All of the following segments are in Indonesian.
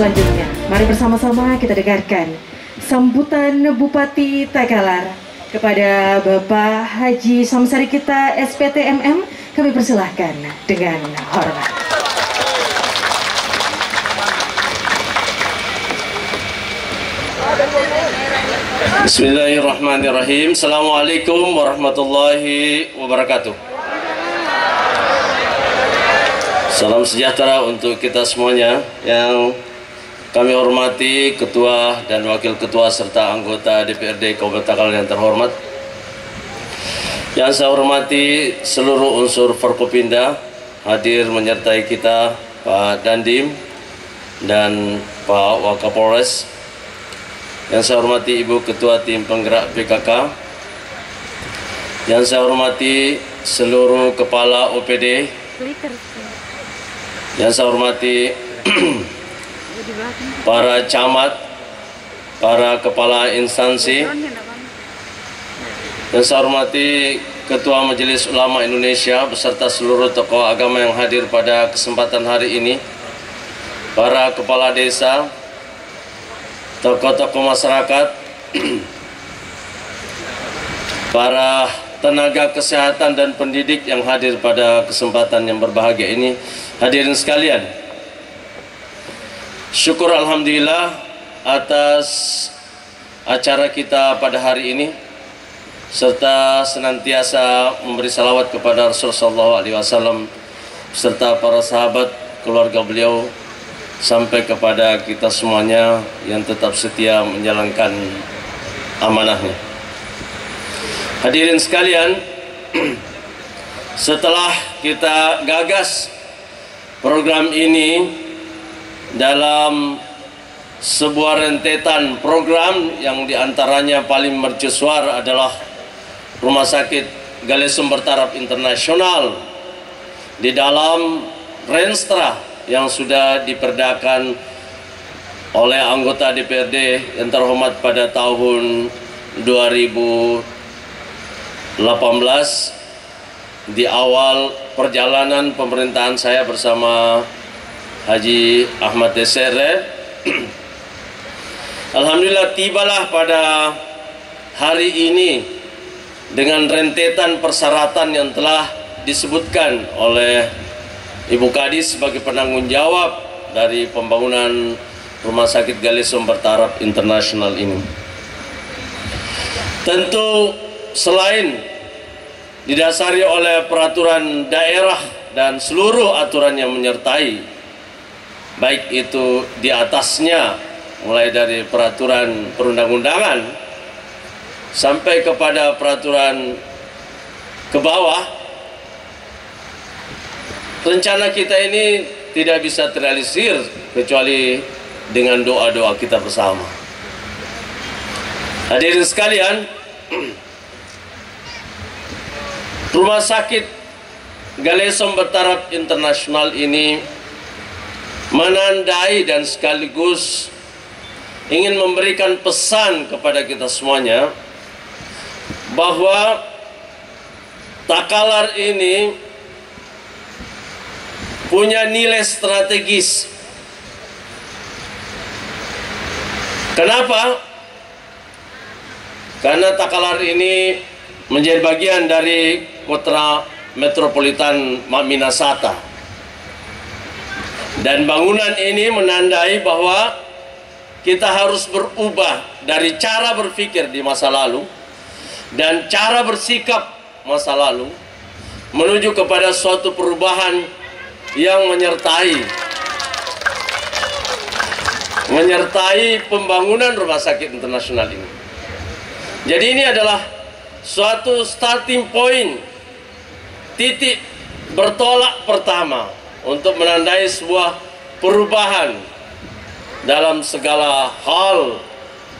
Selanjutnya, mari bersama-sama kita dengarkan sambutan Bupati Takalar kepada Bapak Haji Samsari kita SPTMM. Kami persilahkan dengan hormat. Bismillahirrahmanirrahim. Assalamualaikum warahmatullahi wabarakatuh. Salam sejahtera untuk kita semuanya yang kami hormati Ketua dan Wakil Ketua serta anggota DPRD Kabupaten Takalar yang terhormat. Yang saya hormati seluruh unsur Forkopimda hadir menyertai kita, Pak Dandim dan Pak Wakapolres. Yang saya hormati Ibu Ketua Tim Penggerak PKK. Yang saya hormati seluruh Kepala OPD. Yang saya hormati para camat, para kepala instansi. Yang saya hormati Ketua Majelis Ulama Indonesia beserta seluruh tokoh agama yang hadir pada kesempatan hari ini. Para kepala desa, tokoh-tokoh masyarakat, para tenaga kesehatan dan pendidik yang hadir pada kesempatan yang berbahagia ini. Hadirin sekalian, syukur alhamdulillah atas acara kita pada hari ini, serta senantiasa memberi salawat kepada Rasulullah SAW serta para sahabat, keluarga beliau, sampai kepada kita semuanya yang tetap setia menjalankan amanahnya. Hadirin sekalian, setelah kita gagas program ini dalam sebuah rentetan program yang diantaranya paling mercusuar adalah Rumah Sakit Galesum Bertaraf Internasional di dalam Renstra yang sudah diperdakan oleh anggota DPRD yang terhormat pada tahun 2018 di awal perjalanan pemerintahan saya bersama Haji Ahmad Desere. Alhamdulillah tibalah pada hari ini dengan rentetan persyaratan yang telah disebutkan oleh Ibu Kadis sebagai penanggung jawab dari pembangunan Rumah Sakit Galesum Bertaraf Internasional ini. Tentu selain didasari oleh peraturan daerah dan seluruh aturan yang menyertai, baik itu di atasnya mulai dari peraturan perundang-undangan sampai kepada peraturan ke bawah, rencana kita ini tidak bisa terrealisir kecuali dengan doa-doa kita bersama. Hadirin sekalian, Rumah Sakit Galesum Bertaraf Internasional ini menandai dan sekaligus ingin memberikan pesan kepada kita semuanya bahwa Takalar ini punya nilai strategis. Kenapa? Karena Takalar ini menjadi bagian dari kota metropolitan Minasata. Dan bangunan ini menandai bahwa kita harus berubah dari cara berpikir di masa lalu dan cara bersikap masa lalu menuju kepada suatu perubahan yang menyertai pembangunan Rumah Sakit Internasional ini. Jadi ini adalah suatu starting point, titik bertolak pertama untuk menandai sebuah perubahan dalam segala hal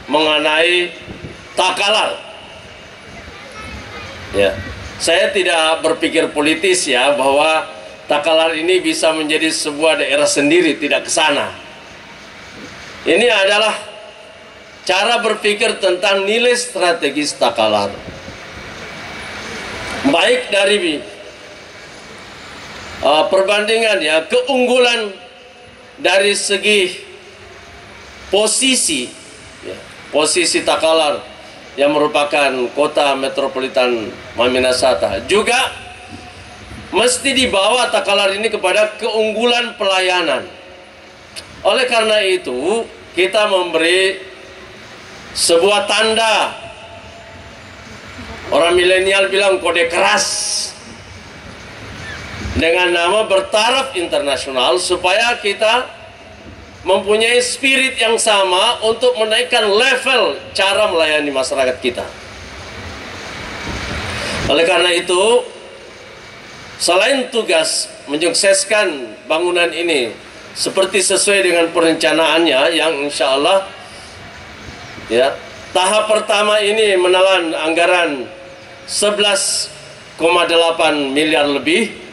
mengenai Takalar. Ya, saya tidak berpikir politis ya bahwa Takalar ini bisa menjadi sebuah daerah sendiri, tidak ke sana. Ini adalah cara berpikir tentang nilai strategis Takalar. Baik dari perbandingan ya, keunggulan dari segi posisi Takalar yang merupakan kota metropolitan Maminasata juga mesti dibawa Takalar ini kepada keunggulan pelayanan. Oleh karena itu kita memberi sebuah tanda, orang milenial bilang kode keras, dengan nama bertaraf internasional, supaya kita mempunyai spirit yang sama untuk menaikkan level cara melayani masyarakat kita. Oleh karena itu, selain tugas menyukseskan bangunan ini seperti sesuai dengan perencanaannya, yang insya Allah tahap pertama ini menelan anggaran 11,8 miliar lebih.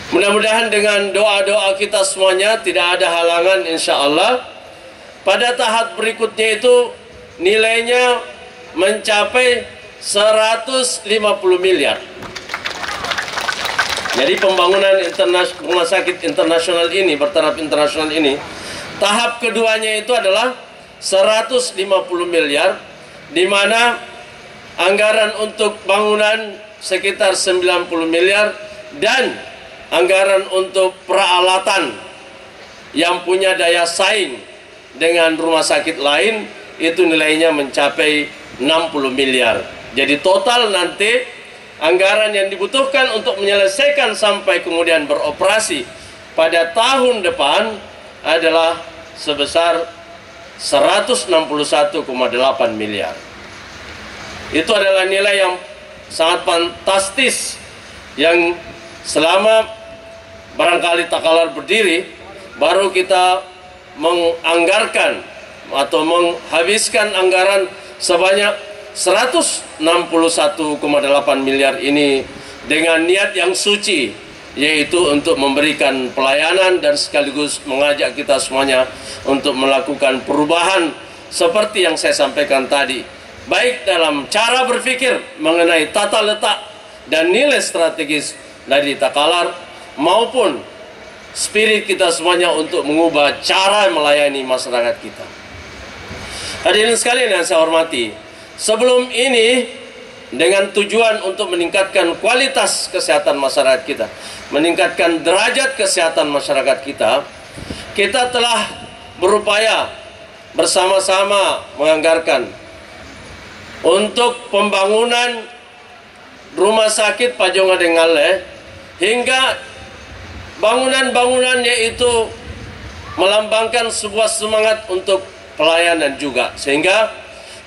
Mudah-mudahan dengan doa-doa kita semuanya tidak ada halangan, insya Allah pada tahap berikutnya itu nilainya mencapai 150 miliar. Jadi pembangunan rumah sakit internasional ini, bertaraf internasional ini, tahap keduanya itu adalah 150 miliar, di mana anggaran untuk bangunan sekitar 90 miliar dan anggaran untuk peralatan yang punya daya saing dengan rumah sakit lain itu nilainya mencapai 60 miliar. Jadi total nanti anggaran yang dibutuhkan untuk menyelesaikan sampai kemudian beroperasi pada tahun depan adalah sebesar 161,8 miliar. Itu adalah nilai yang sangat fantastis yang selama barangkali Takalar berdiri, baru kita menganggarkan atau menghabiskan anggaran sebanyak 161,8 miliar ini dengan niat yang suci, yaitu untuk memberikan pelayanan dan sekaligus mengajak kita semuanya untuk melakukan perubahan seperti yang saya sampaikan tadi, baik dalam cara berpikir mengenai tata letak dan nilai strategis dari Takalar, maupun spirit kita semuanya untuk mengubah cara melayani masyarakat kita. Hadirin sekalian yang saya hormati, sebelum ini dengan tujuan untuk meningkatkan kualitas kesehatan masyarakat kita, meningkatkan derajat kesehatan masyarakat kita, kita telah berupaya bersama-sama menganggarkan untuk pembangunan rumah sakit Pajonga Dengalle, hingga bangunan-bangunannya itu melambangkan sebuah semangat untuk pelayanan juga, sehingga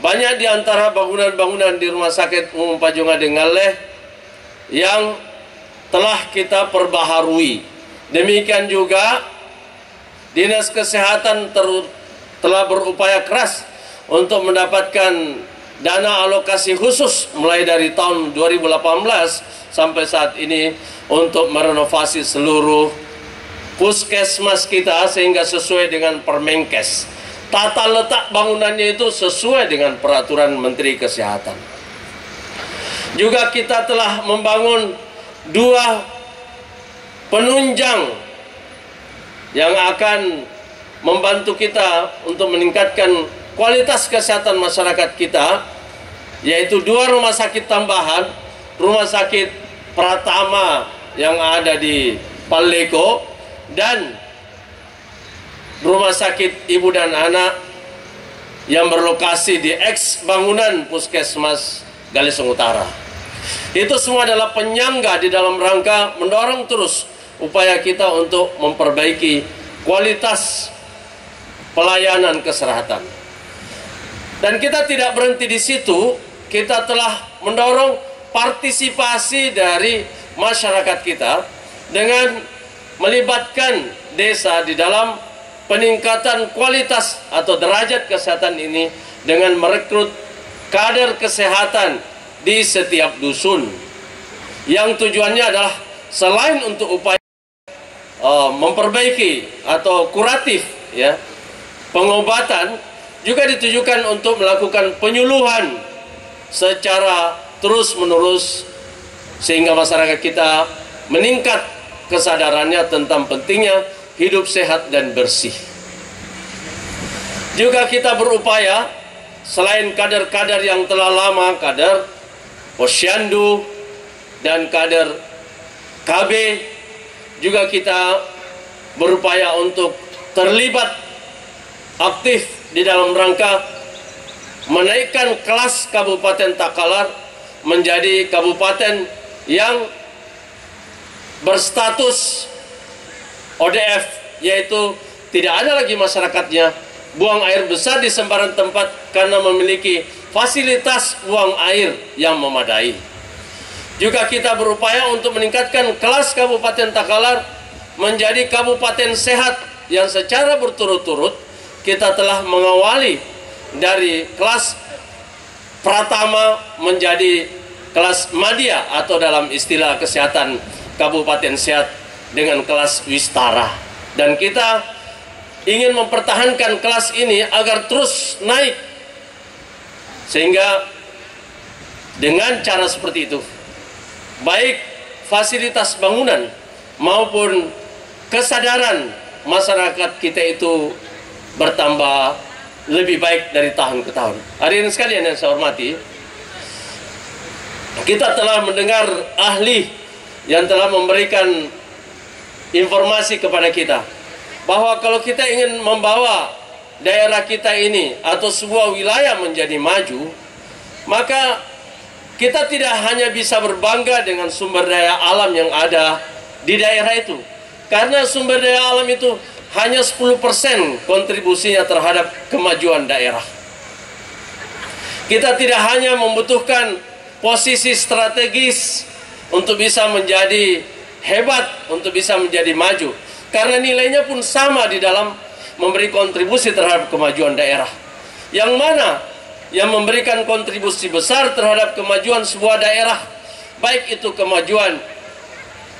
banyak di antara bangunan-bangunan di Rumah Sakit Umum Pajonga Dengalle yang telah kita perbaharui. Demikian juga Dinas Kesehatan telah berupaya keras untuk mendapatkan dana alokasi khusus mulai dari tahun 2018 sampai saat ini untuk merenovasi seluruh puskesmas kita sehingga sesuai dengan Permenkes. Tata letak bangunannya itu sesuai dengan peraturan Menteri Kesehatan. Juga kita telah membangun 2 penunjang yang akan membantu kita untuk meningkatkan kualitas kesehatan masyarakat kita, yaitu 2 rumah sakit tambahan, Rumah Sakit Pratama yang ada di Palleko dan Rumah Sakit Ibu dan Anak yang berlokasi di eks bangunan Puskesmas Galesong Utara. Itu semua adalah penyangga di dalam rangka mendorong terus upaya kita untuk memperbaiki kualitas pelayanan kesehatan. Dan kita tidak berhenti di situ, kita telah mendorong partisipasi dari masyarakat kita dengan melibatkan desa di dalam peningkatan kualitas atau derajat kesehatan ini dengan merekrut kader kesehatan di setiap dusun, yang tujuannya adalah selain untuk upaya memperbaiki atau kuratif pengobatan, juga ditujukan untuk melakukan penyuluhan secara terus-menerus sehingga masyarakat kita meningkat kesadarannya tentang pentingnya hidup sehat dan bersih. Juga kita berupaya selain kader-kader yang telah lama, kader Posyandu dan kader KB, juga kita berupaya untuk terlibat aktif di dalam rangka menaikkan kelas Kabupaten Takalar menjadi kabupaten yang berstatus ODF, yaitu tidak ada lagi masyarakatnya buang air besar di sembarang tempat karena memiliki fasilitas buang air yang memadai. Juga kita berupaya untuk meningkatkan kelas Kabupaten Takalar menjadi kabupaten sehat yang secara berturut-turut kita telah mengawali dari kelas pratama menjadi kelas madya, atau dalam istilah kesehatan kabupaten sehat dengan kelas wistara. Dan kita ingin mempertahankan kelas ini agar terus naik, sehingga dengan cara seperti itu baik fasilitas bangunan maupun kesadaran masyarakat kita itu bertambah lebih baik dari tahun ke tahun. Hadirin sekalian yang saya hormati, kita telah mendengar ahli yang telah memberikan informasi kepada kita bahwa kalau kita ingin membawa daerah kita ini atau sebuah wilayah menjadi maju, maka kita tidak hanya bisa berbangga dengan sumber daya alam yang ada di daerah itu, karena sumber daya alam itu hanya 10% kontribusinya terhadap kemajuan daerah. Kita tidak hanya membutuhkan posisi strategis untuk bisa menjadi hebat, untuk bisa menjadi maju, karena nilainya pun sama di dalam memberi kontribusi terhadap kemajuan daerah. Yang mana yang memberikan kontribusi besar terhadap kemajuan sebuah daerah, baik itu kemajuan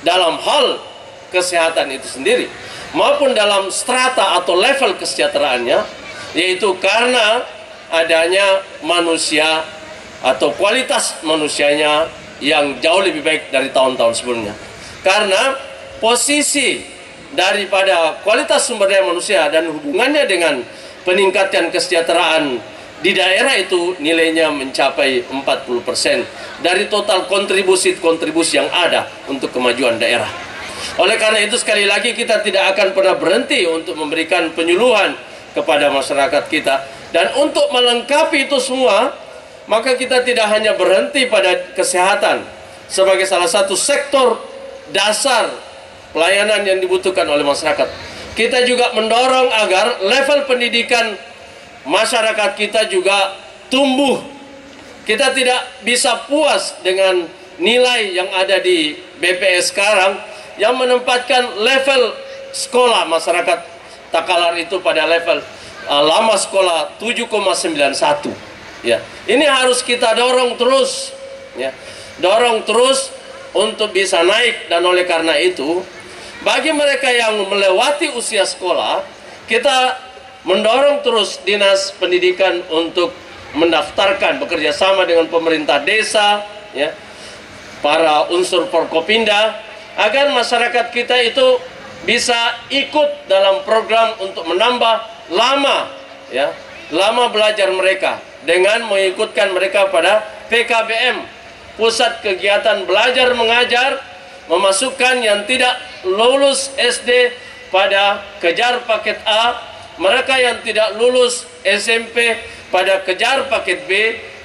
dalam hal kesehatan itu sendiri maupun dalam strata atau level kesejahteraannya, yaitu karena adanya manusia atau kualitas manusianya yang jauh lebih baik dari tahun-tahun sebelumnya. Karena posisi daripada kualitas sumber daya manusia dan hubungannya dengan peningkatan kesejahteraan di daerah itu nilainya mencapai 40% dari total kontribusi yang ada untuk kemajuan daerah. Oleh karena itu, sekali lagi kita tidak akan pernah berhenti untuk memberikan penyuluhan kepada masyarakat kita. Dan untuk melengkapi itu semua, maka kita tidak hanya berhenti pada kesehatan sebagai salah satu sektor dasar pelayanan yang dibutuhkan oleh masyarakat. Kita juga mendorong agar level pendidikan masyarakat kita juga tumbuh. Kita tidak bisa puas dengan nilai yang ada di BPS sekarang yang menempatkan level sekolah masyarakat Takalar itu pada level lama sekolah 7,91. Ya, ini harus kita dorong terus, ya, dorong terus untuk bisa naik. Dan oleh karena itu, bagi mereka yang melewati usia sekolah, kita mendorong terus Dinas Pendidikan untuk mendaftarkan bekerja sama dengan pemerintah desa, ya, para unsur Forkopimda, agar masyarakat kita itu bisa ikut dalam program untuk menambah lama, ya, lama belajar mereka dengan mengikutkan mereka pada PKBM, Pusat Kegiatan Belajar Mengajar, memasukkan yang tidak lulus SD pada kejar paket A, mereka yang tidak lulus SMP pada kejar paket B,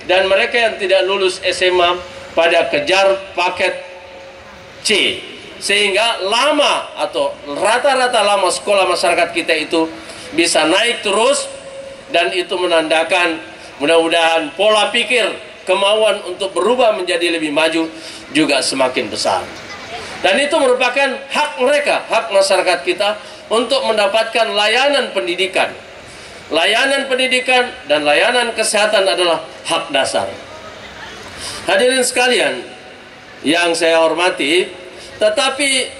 dan mereka yang tidak lulus SMA pada kejar paket C. Sehingga lama atau rata-rata lama sekolah masyarakat kita itu bisa naik terus, dan itu menandakan mudah-mudahan pola pikir, kemauan untuk berubah menjadi lebih maju juga semakin besar. Dan itu merupakan hak mereka, hak masyarakat kita untuk mendapatkan layanan pendidikan. Layanan pendidikan dan layanan kesehatan adalah hak dasar. Hadirin sekalian yang saya hormati, tetapi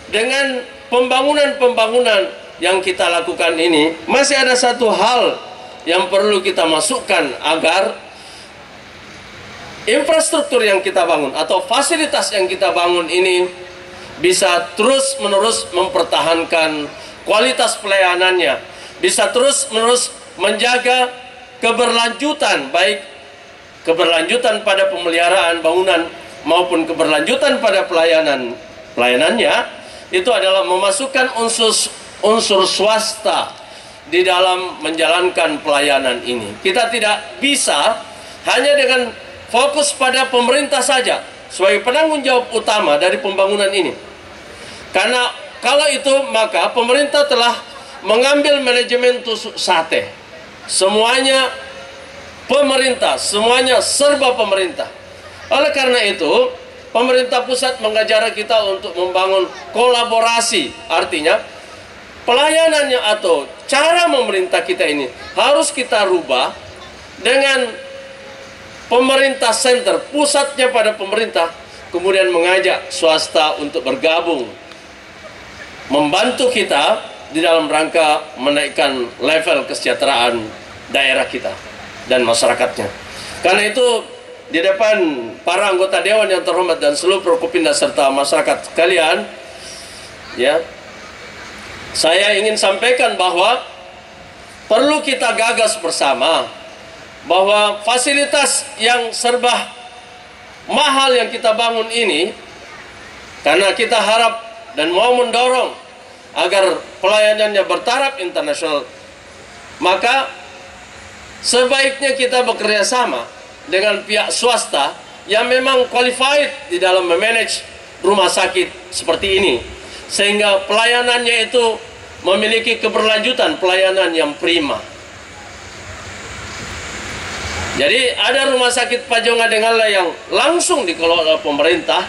dengan pembangunan-pembangunan yang kita lakukan ini, masih ada satu hal yang perlu kita masukkan agar infrastruktur yang kita bangun atau fasilitas yang kita bangun ini bisa terus-menerus mempertahankan kualitas pelayanannya, bisa terus-menerus menjaga keberlanjutan, baik keberlanjutan pada pemeliharaan bangunan maupun keberlanjutan pada pelayanannya, itu adalah memasukkan unsur swasta di dalam menjalankan pelayanan ini. Kita tidak bisa hanya dengan fokus pada pemerintah saja sebagai penanggung jawab utama dari pembangunan ini. Karena kalau itu, maka pemerintah telah mengambil manajemen tusuk sate. Semuanya pemerintah, semuanya serba pemerintah. Oleh karena itu, pemerintah pusat mengajar kita untuk membangun kolaborasi. Artinya, pelayanannya atau cara memerintah kita ini harus kita rubah dengan pemerintah center, pusatnya pada pemerintah, kemudian mengajak swasta untuk bergabung, membantu kita di dalam rangka menaikkan level kesejahteraan daerah kita dan masyarakatnya. Karena itu, di depan para anggota dewan yang terhormat dan seluruh Prokopimda serta masyarakat sekalian, ya, saya ingin sampaikan bahwa perlu kita gagas bersama bahwa fasilitas yang serba mahal yang kita bangun ini, karena kita harap dan mau mendorong agar pelayanannya bertaraf internasional, maka sebaiknya kita bekerja sama dengan pihak swasta yang memang qualified di dalam memanage rumah sakit seperti ini, sehingga pelayanannya itu memiliki keberlanjutan, pelayanan yang prima. Jadi ada rumah sakit Pajonga Dengala yang langsung dikelola pemerintah,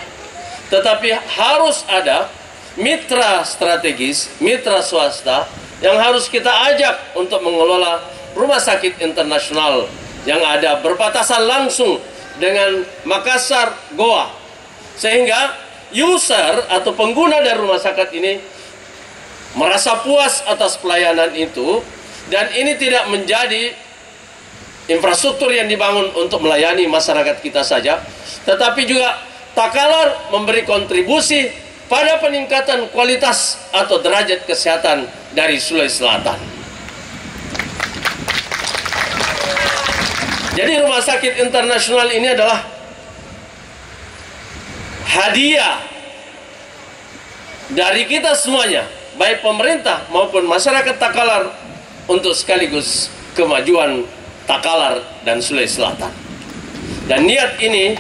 tetapi harus ada mitra strategis, mitra swasta yang harus kita ajak untuk mengelola rumah sakit internasional yang ada berbatasan langsung dengan Makassar, Goa, sehingga user atau pengguna dari rumah sakit ini merasa puas atas pelayanan itu, dan ini tidak menjadi infrastruktur yang dibangun untuk melayani masyarakat kita saja, tetapi juga Takalar memberi kontribusi pada peningkatan kualitas atau derajat kesehatan dari Sulawesi Selatan. Jadi rumah sakit internasional ini adalah hadiah dari kita semuanya, baik pemerintah maupun masyarakat Takalar, untuk sekaligus kemajuan Takalar dan Sulawesi Selatan. Dan niat ini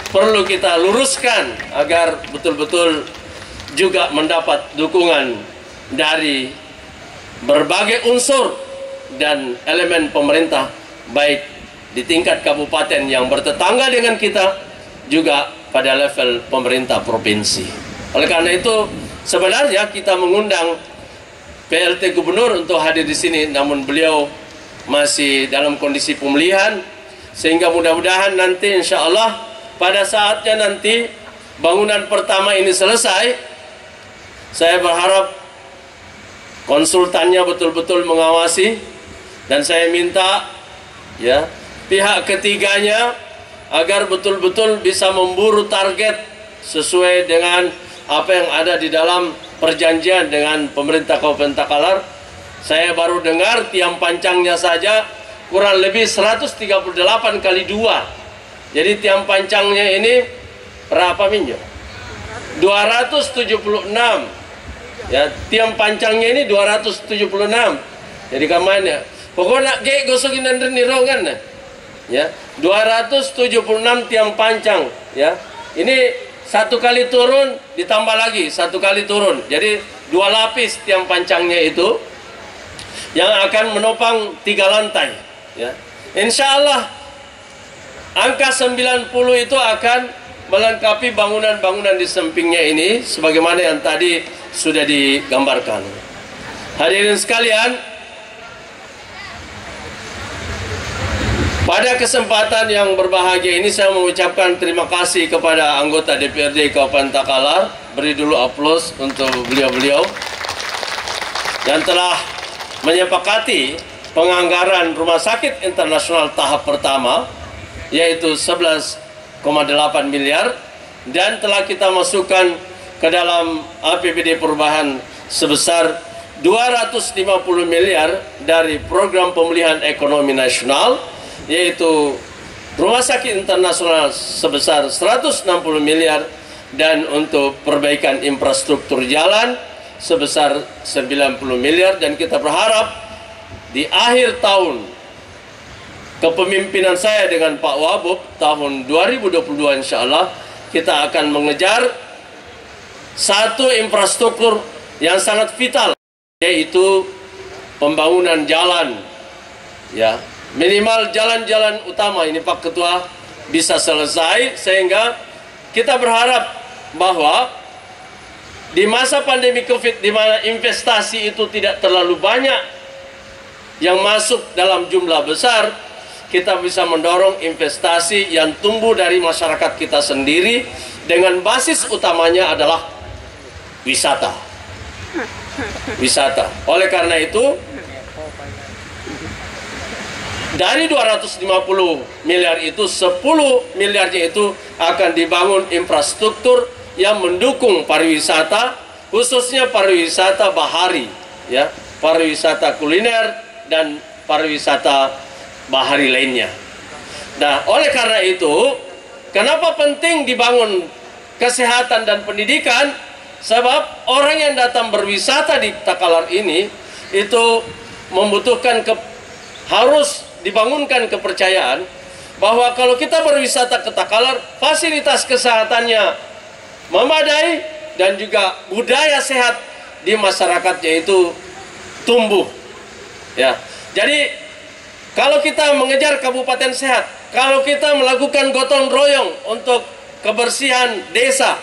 perlu kita luruskan agar betul-betul juga mendapat dukungan dari berbagai unsur dan elemen pemerintah, baik di tingkat kabupaten yang bertetangga dengan kita, juga pada level pemerintah provinsi. Oleh karena itu, sebenarnya kita mengundang PLT Gubernur untuk hadir di sini, namun beliau masih dalam kondisi pemulihan, sehingga mudah-mudahan nanti insya Allah pada saatnya nanti bangunan pertama ini selesai, saya berharap konsultannya betul-betul mengawasi, dan saya minta ya pihak ketiganya agar betul-betul bisa memburu target sesuai dengan apa yang ada di dalam perjanjian dengan pemerintah Kabupaten Takalar. Saya baru dengar tiang pancangnya saja kurang lebih 138 kali 2. Jadi tiang pancangnya ini berapa minjo? 276. Ya, tiang pancangnya ini 276. Jadi kamane? Pokoknya ge gosokin dan nirongan. Ya, 276 tiang pancang. Ya, ini satu kali turun ditambah lagi satu kali turun. Jadi 2 lapis tiang pancangnya itu yang akan menopang 3 lantai. Ya, insya Allah angka 90 itu akan melengkapi bangunan-bangunan di sampingnya ini sebagaimana yang tadi sudah digambarkan. Hadirin sekalian, pada kesempatan yang berbahagia ini saya mengucapkan terima kasih kepada anggota DPRD Kabupaten Takalar. Beri dulu aplaus untuk beliau-beliau yang telah menyepakati penganggaran Rumah Sakit Internasional tahap pertama, yaitu 11,8 miliar, dan telah kita masukkan ke dalam APBD perubahan sebesar 250 miliar dari program pemulihan ekonomi nasional, yaitu rumah sakit internasional sebesar 160 miliar, dan untuk perbaikan infrastruktur jalan sebesar 90 miliar. Dan kita berharap di akhir tahun kepemimpinan saya dengan Pak Wabub tahun 2022 insya Allah kita akan mengejar satu infrastruktur yang sangat vital, yaitu pembangunan jalan, ya, minimal jalan-jalan utama ini Pak Ketua bisa selesai, sehingga kita berharap bahwa di masa pandemi COVID, di mana investasi itu tidak terlalu banyak yang masuk dalam jumlah besar, kita bisa mendorong investasi yang tumbuh dari masyarakat kita sendiri, dengan basis utamanya adalah wisata. Oleh karena itu, dari 250 miliar itu, 10 miliarnya itu akan dibangun infrastruktur yang mendukung pariwisata, khususnya pariwisata bahari, ya, pariwisata kuliner dan pariwisata bahari lainnya. Nah, oleh karena itu, kenapa penting dibangun kesehatan dan pendidikan? Sebab orang yang datang berwisata di Takalar ini itu membutuhkan harus dibangunkan kepercayaan bahwa kalau kita berwisata ke Takalar, fasilitas kesehatannya memadai dan juga budaya sehat di masyarakatnya itu tumbuh. Ya, jadi kalau kita mengejar kabupaten sehat, kalau kita melakukan gotong royong untuk kebersihan desa,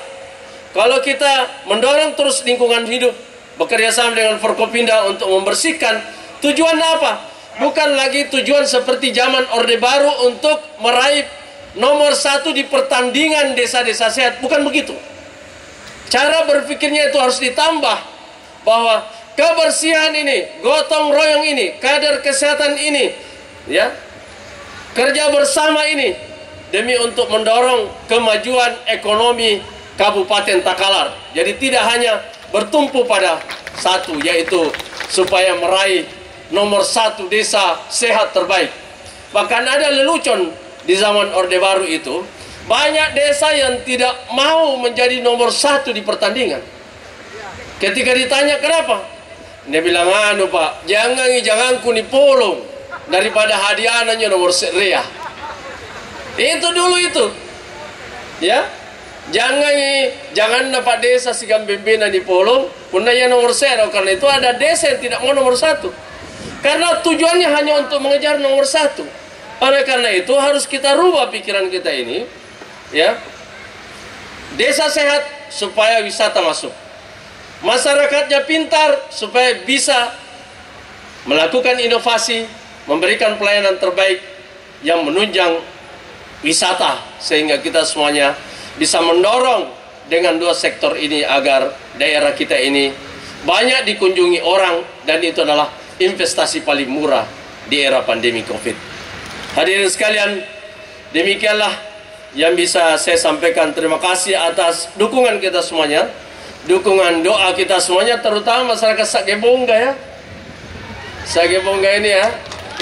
kalau kita mendorong terus lingkungan hidup, bekerja sama dengan Forkopimda untuk membersihkan, tujuan apa? Bukan lagi tujuan seperti zaman Orde Baru untuk meraih nomor 1 di pertandingan desa-desa sehat, bukan begitu. Cara berpikirnya itu harus ditambah, bahwa kebersihan ini, gotong royong ini, kader kesehatan ini, ya, kerja bersama ini demi untuk mendorong kemajuan ekonomi Kabupaten Takalar. Jadi tidak hanya bertumpu pada satu, yaitu supaya meraih nomor 1 desa sehat terbaik. Bahkan ada lelucon di zaman Orde Baru itu, banyak desa yang tidak mau menjadi nomor 1 di pertandingan. Ketika ditanya kenapa, dia bilang, anu Pak, janganku nih polong daripada hadiahnya nomor seria. Itu dulu itu, ya. Jangan dapat desa si Gambembena di polong, punanya nomor 0, karena itu ada desa yang tidak mau nomor 1. Karena tujuannya hanya untuk mengejar nomor 1. Oleh karena itu harus kita rubah pikiran kita ini, ya. Desa sehat supaya wisata masuk. Masyarakatnya pintar supaya bisa melakukan inovasi, memberikan pelayanan terbaik yang menunjang wisata, sehingga kita semuanya bisa mendorong dengan 2 sektor ini agar daerah kita ini banyak dikunjungi orang, dan itu adalah investasi paling murah di era pandemi COVID. Hadirin sekalian, demikianlah yang bisa saya sampaikan. Terima kasih atas dukungan kita semuanya, dukungan doa kita semuanya, terutama masyarakat Sagebongga, ya. Sagebongga ini, ya,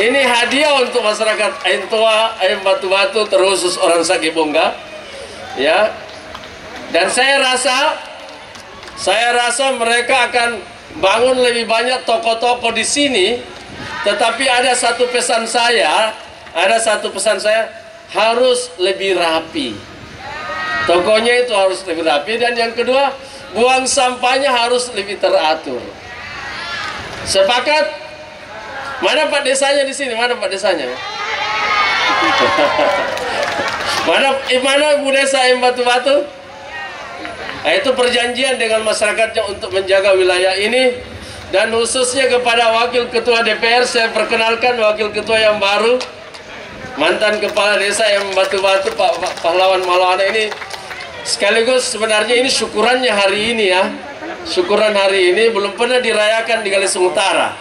ini hadiah untuk masyarakat Ain Toa, Ain Batu-Batu, terkhusus orang Sagebongga, ya. Dan saya rasa mereka akan bangun lebih banyak toko-toko di sini. Tetapi ada satu pesan saya, harus lebih rapi. Tokonya itu harus lebih rapi, dan yang kedua, buang sampahnya harus lebih teratur. Sepakat? Mana Pak Desanya di sini? Mana Pak Desanya? Mana Bu Desa yang Batu-Batu? Nah, itu perjanjian dengan masyarakatnya untuk menjaga wilayah ini. Dan khususnya kepada Wakil Ketua DPR, saya perkenalkan Wakil Ketua yang baru, mantan Kepala Desa yang Batu-Batu, Pak Pahlawan Maulana ini. Sekaligus sebenarnya ini syukurannya hari ini, ya. Syukuran hari ini belum pernah dirayakan di Galesung Utara.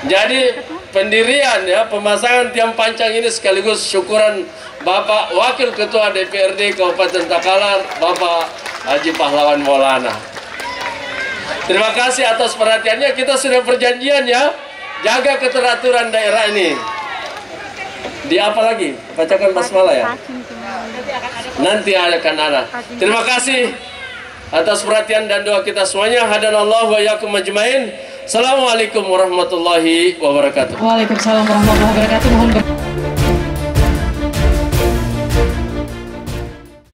Jadi pendirian, ya, pemasangan tiang pancang ini sekaligus syukuran Bapak Wakil Ketua DPRD Kabupaten Takalar, Bapak Haji Pahlawan Maulana. Terima kasih atas perhatiannya. Kita sudah perjanjian ya, jaga keteraturan daerah ini. Di apa lagi? Bacakan basmalah ya. Nanti akan ada. Terima kasih atas perhatian dan doa kita semuanya. Hadanallahu wa iyyakum ajmain. Assalamualaikum warahmatullahi wabarakatuh. Waalaikumsalam warahmatullahi wabarakatuh. Mohon